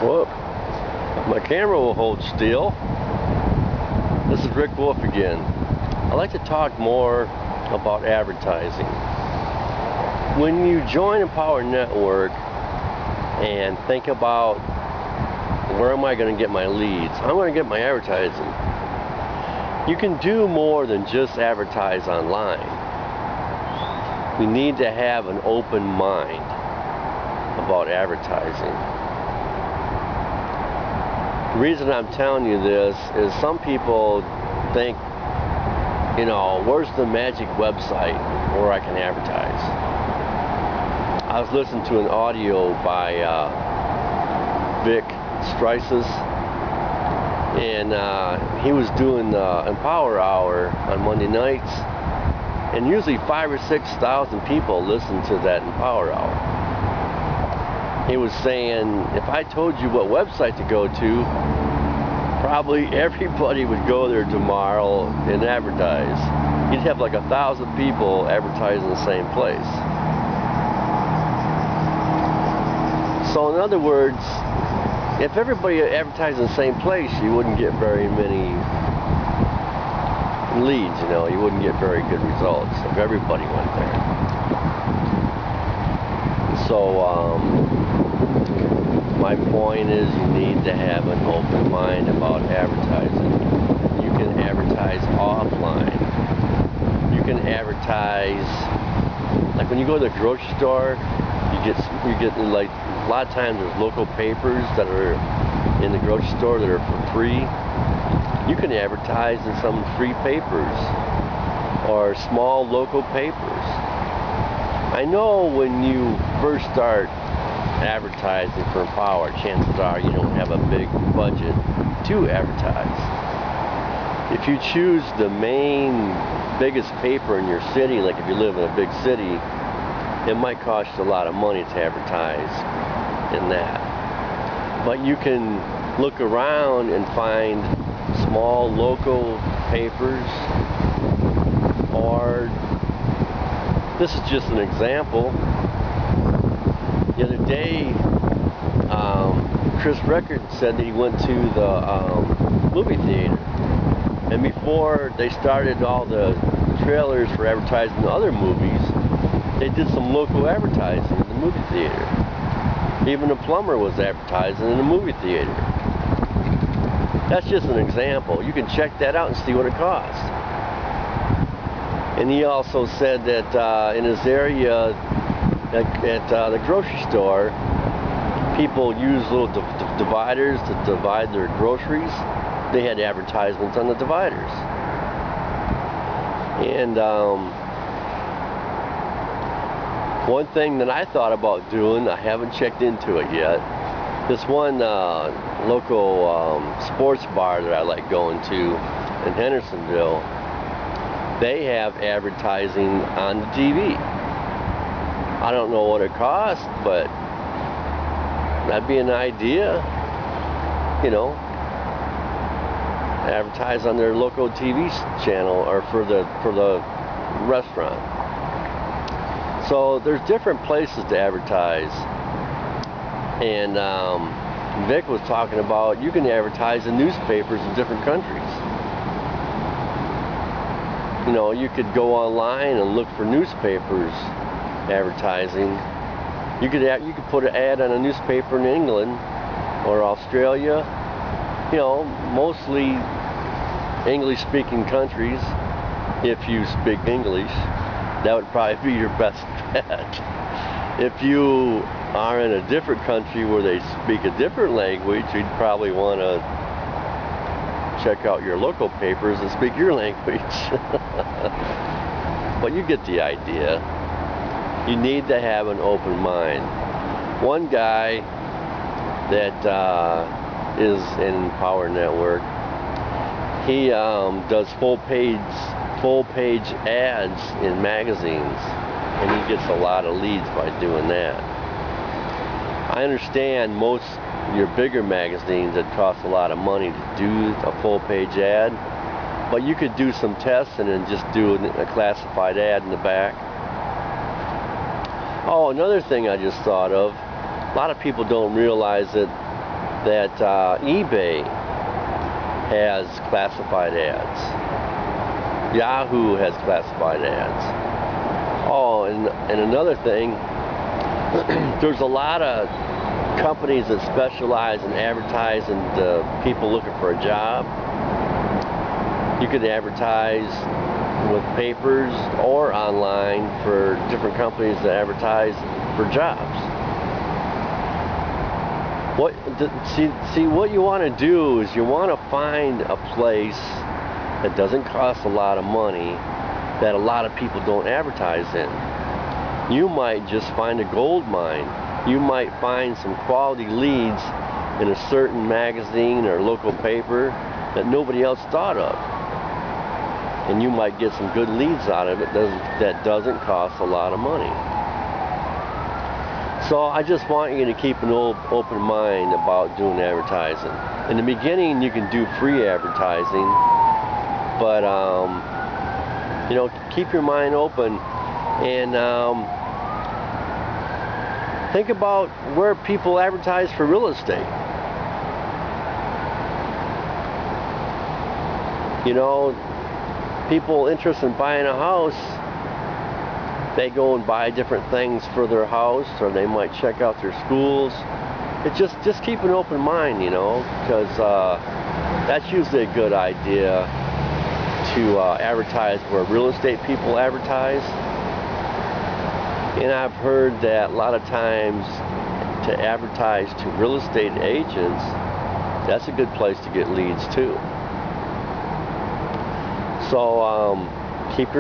Whoop. My camera will hold still. This is Rick Wolf again. I'd like to talk more about advertising. When you join a Power Network and think about where am I going to get my leads, I'm going to get my advertising. You can do more than just advertise online. We need to have an open mind about advertising. The reason I'm telling you this is some people think, you know, where's the magic website where I can advertise? I was listening to an audio by Vic Strices, and he was doing the Empower Hour on Monday nights, and usually 5,000 or 6,000 people listen to that Empower Hour. He was saying, if I told you what website to go to, probably everybody would go there tomorrow and advertise. You'd have like 1,000 people advertising the same place. So in other words, if everybody advertised in the same place, you wouldn't get very many leads, you know, you wouldn't get very good results if everybody went there. So my point is you need to have an open mind about advertising. You can advertise offline. You can advertise, like when you go to the grocery store, you get like a lot of times there's local papers that are in the grocery store that are for free. You can advertise in some free papers or small local papers. I know when you first start advertising for Empower, chances are you don't have a big budget to advertise. If you choose the main biggest paper in your city, like if you live in a big city, it might cost you a lot of money to advertise in that. But you can look around and find small local papers, or this is just an example. The other day, Chris Record said that he went to the movie theater, and before they started all the trailers for advertising the other movies, they did some local advertising in the movie theater. Even a plumber was advertising in the movie theater. That's just an example. You can check that out and see what it costs. And he also said that in his area, at the grocery store, people use little dividers to divide their groceries. They had advertisements on the dividers. And one thing that I thought about doing, I haven't checked into it yet, this one local sports bar that I like going to in Hendersonville, they have advertising on the TV. I don't know what it costs, but that'd be an idea, you know, advertise on their local TV channel or for the restaurant. So there's different places to advertise, and Vic was talking about you can advertise in newspapers in different countries. You know, you could go online and look for newspapers advertising. You could put an ad on a newspaper in England or Australia, you know, mostly English-speaking countries. If you speak English, that would probably be your best bet. If you are in a different country where they speak a different language, you'd probably want to check out your local papers and speak your language. But you get the idea. You need to have an open mind. One guy that is in Power Network, he does full page ads in magazines, and he gets a lot of leads by doing that. I understand most your bigger magazines, it costs a lot of money to do a full page ad, but you could do some testing and just do a classified ad in the back. Oh, another thing I just thought of, a lot of people don't realize that that eBay has classified ads. Yahoo has classified ads. Oh, and another thing, there's a lot of companies that specialize in advertising people looking for a job. You could advertise with papers or online for different companies that advertise for jobs. See, what you want to do is you want to find a place that doesn't cost a lot of money, that a lot of people don't advertise in. You might just find a gold mine. You might find some quality leads in a certain magazine or local paper that nobody else thought of. And you might get some good leads out of it that doesn't cost a lot of money. So I just want you to keep an open mind about doing advertising. In the beginning, you can do free advertising, but you know, keep your mind open and think about where people advertise for real estate. You know, people interested in buying a house, they go and buy different things for their house, or they might check out their schools. It just keep an open mind, you know, because that's usually a good idea to advertise where real estate people advertise. And I've heard that a lot of times to advertise to real estate agents, that's a good place to get leads too. So keep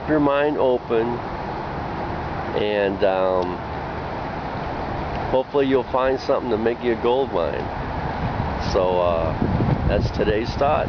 your mind open, and hopefully you'll find something to make you a gold mine. So that's today's thought.